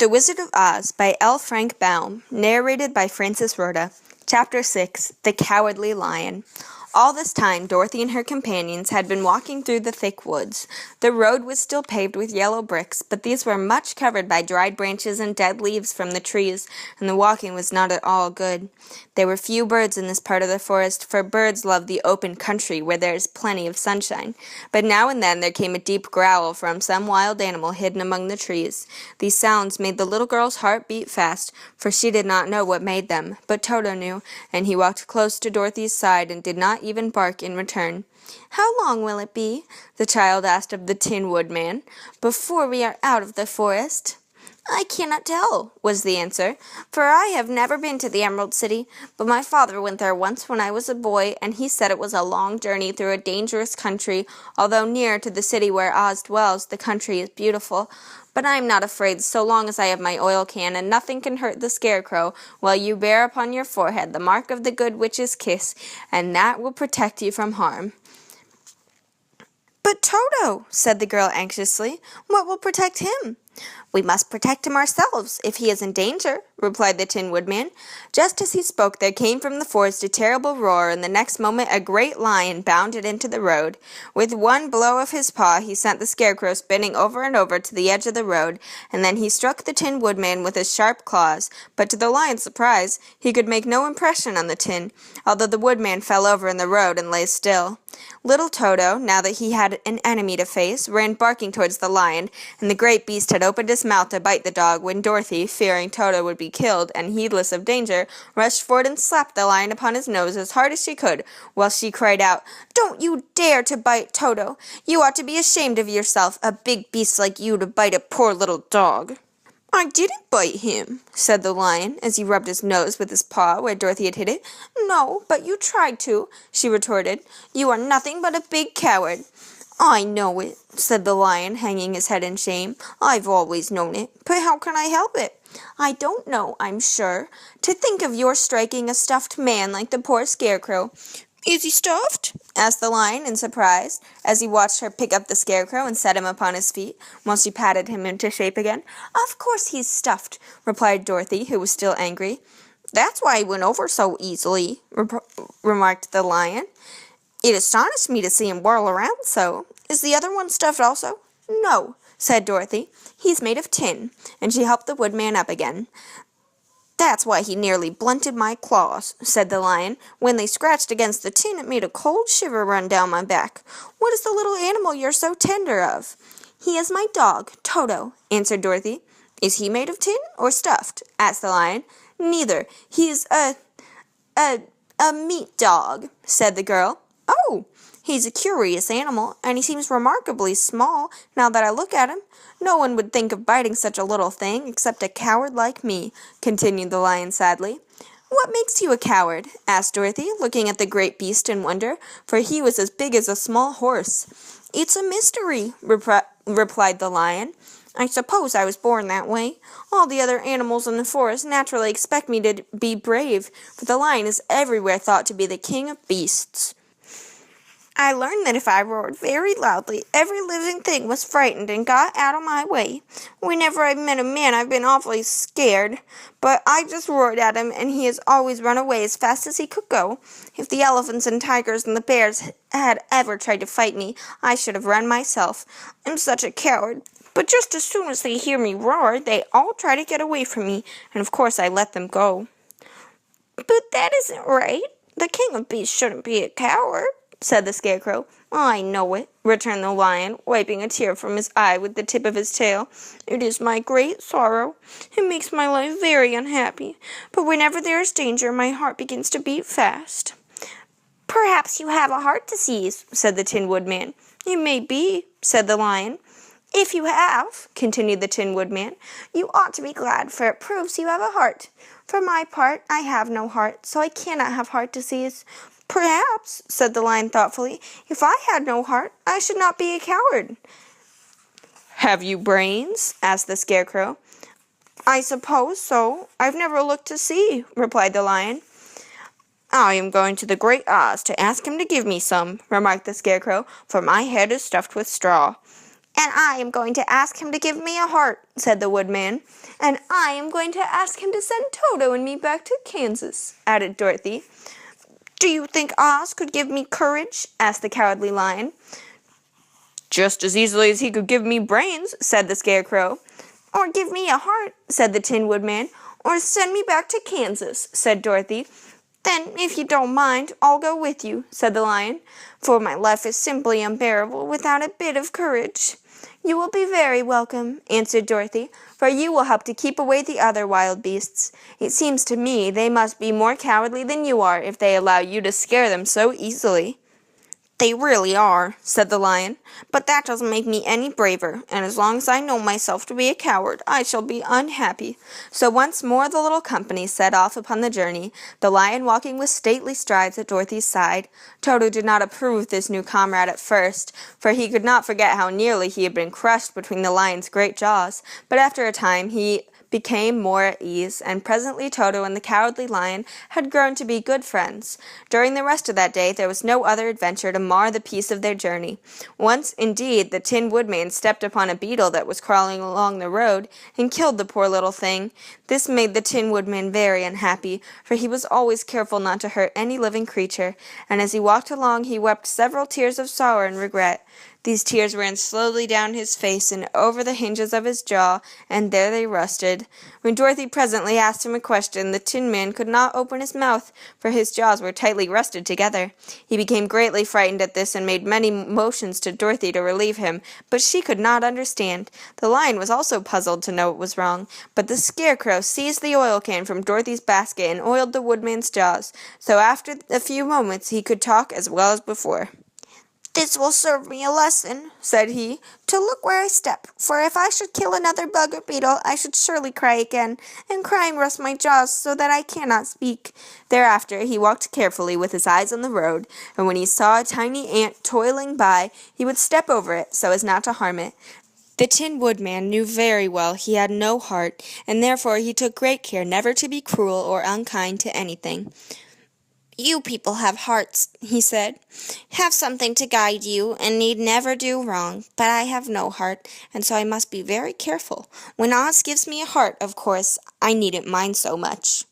The Wizard of Oz by L. Frank Baum, narrated by Francis Rhoda. Chapter 6, The Cowardly Lion. All this time, Dorothy and her companions had been walking through the thick woods. The road was still paved with yellow bricks, but these were much covered by dried branches and dead leaves from the trees, and the walking was not at all good. There were few birds in this part of the forest, for birds love the open country where there is plenty of sunshine. But now and then there came a deep growl from some wild animal hidden among the trees. These sounds made the little girl's heart beat fast, for she did not know what made them, but Toto knew, and he walked close to Dorothy's side and did not even bark in return. "How long will it be," the child asked of the Tin Woodman, "before we are out of the forest?" "I cannot tell," was the answer, "for I have never been to the Emerald City, but my father went there once when I was a boy, and he said it was a long journey through a dangerous country. Although near to the city where Oz dwells, the country is beautiful. But I am not afraid so long as I have my oil can, and nothing can hurt the Scarecrow, while you bear upon your forehead the mark of the Good Witch's kiss, and that will protect you from harm." "But Toto," said the girl anxiously, "what will protect him?" "We must protect him ourselves, if he is in danger," replied the Tin Woodman. Just as he spoke, there came from the forest a terrible roar, and the next moment a great lion bounded into the road. With one blow of his paw, he sent the Scarecrow spinning over and over to the edge of the road, and then he struck the Tin Woodman with his sharp claws, but to the lion's surprise, he could make no impression on the tin, although the Woodman fell over in the road and lay still. Little Toto, now that he had an enemy to face, ran barking towards the lion, and the great beast had opened his mouth to bite the dog when Dorothy, fearing Toto would be killed and heedless of danger, rushed forward and slapped the lion upon his nose as hard as she could, while she cried out, "Don't you dare to bite Toto! You ought to be ashamed of yourself, a big beast like you to bite a poor little dog!" "I didn't bite him," said the lion, as he rubbed his nose with his paw where Dorothy had hit it. "No, but you tried to," she retorted. "You are nothing but a big coward." "I know it," said the lion, hanging his head in shame. "I've always known it, but how can I help it? I don't know, I'm sure. To think of your striking a stuffed man like the poor Scarecrow." "Is he stuffed?" asked the lion in surprise, as he watched her pick up the Scarecrow and set him upon his feet, while she patted him into shape again. "Of course he's stuffed," replied Dorothy, who was still angry. "That's why he went over so easily," remarked the lion. "It astonished me to see him whirl around so. Is the other one stuffed also?" "No," said Dorothy. "He's made of tin," and she helped the Woodman up again. "That's why he nearly blunted my claws," said the lion. "When they scratched against the tin, it made a cold shiver run down my back. What is the little animal you're so tender of?" "He is my dog, Toto," answered Dorothy. "Is he made of tin or stuffed?" asked the lion. "Neither. He's a meat dog," said the girl. "Oh, he's a curious animal, and he seems remarkably small, now that I look at him. No one would think of biting such a little thing, except a coward like me," continued the lion sadly. "What makes you a coward?" asked Dorothy, looking at the great beast in wonder, for he was as big as a small horse. "It's a mystery," replied the lion. "I suppose I was born that way. All the other animals in the forest naturally expect me to be brave, for the lion is everywhere thought to be the king of beasts. I learned that if I roared very loudly, every living thing was frightened and got out of my way. Whenever I've met a man, I've been awfully scared, but I just roared at him, and he has always run away as fast as he could go. If the elephants and tigers and the bears had ever tried to fight me, I should have run myself. I'm such a coward. But just as soon as they hear me roar, they all try to get away from me, and of course I let them go." "But that isn't right. The king of beasts shouldn't be a coward," said the Scarecrow. "I know it," returned the lion, wiping a tear from his eye with the tip of his tail. "It is my great sorrow. It makes my life very unhappy. But whenever there is danger, my heart begins to beat fast." "Perhaps you have a heart disease," said the Tin Woodman. "It may be," said the lion. "If you have," continued the Tin Woodman, "you ought to be glad, for it proves you have a heart. For my part, I have no heart, so I cannot have heart disease." "Perhaps," said the lion thoughtfully, "if I had no heart, I should not be a coward." "Have you brains?" asked the Scarecrow. "I suppose so. I've never looked to see," replied the lion. "I am going to the Great Oz to ask him to give me some," remarked the Scarecrow, "for my head is stuffed with straw." "And I am going to ask him to give me a heart," said the Woodman. "And I am going to ask him to send Toto and me back to Kansas," added Dorothy. "Do you think Oz could give me courage?" asked the Cowardly Lion. "Just as easily as he could give me brains," said the Scarecrow. "Or give me a heart," said the Tin Woodman. "Or send me back to Kansas," said Dorothy. "Then, if you don't mind, I'll go with you," said the Lion, "for my life is simply unbearable without a bit of courage." "You will be very welcome," answered Dorothy, "for you will help to keep away the other wild beasts. It seems to me they must be more cowardly than you are if they allow you to scare them so easily." "They really are," said the Lion, "but that doesn't make me any braver, and as long as I know myself to be a coward, I shall be unhappy." So once more the little company set off upon the journey, the Lion walking with stately strides at Dorothy's side. Toto did not approve of this new comrade at first, for he could not forget how nearly he had been crushed between the Lion's great jaws, but after a time he became more at ease, and presently Toto and the Cowardly Lion had grown to be good friends. During the rest of that day there was no other adventure to mar the peace of their journey. Once, indeed, the Tin Woodman stepped upon a beetle that was crawling along the road, and killed the poor little thing. This made the Tin Woodman very unhappy, for he was always careful not to hurt any living creature, and as he walked along he wept several tears of sorrow and regret. These tears ran slowly down his face and over the hinges of his jaw, and there they rusted. When Dorothy presently asked him a question, the Tin Man could not open his mouth, for his jaws were tightly rusted together. He became greatly frightened at this and made many motions to Dorothy to relieve him, but she could not understand. The Lion was also puzzled to know what was wrong, but the Scarecrow seized the oil can from Dorothy's basket and oiled the Woodman's jaws, so after a few moments he could talk as well as before. "This will serve me a lesson," said he, "to look where I step, for if I should kill another bug or beetle, I should surely cry again, and crying rusts my jaws so that I cannot speak." Thereafter he walked carefully with his eyes on the road, and when he saw a tiny ant toiling by, he would step over it so as not to harm it. The Tin Woodman knew very well he had no heart, and therefore he took great care never to be cruel or unkind to anything. "You people have hearts," he said, "have something to guide you, and need never do wrong, but I have no heart, and so I must be very careful. When Oz gives me a heart, of course, I needn't mind so much."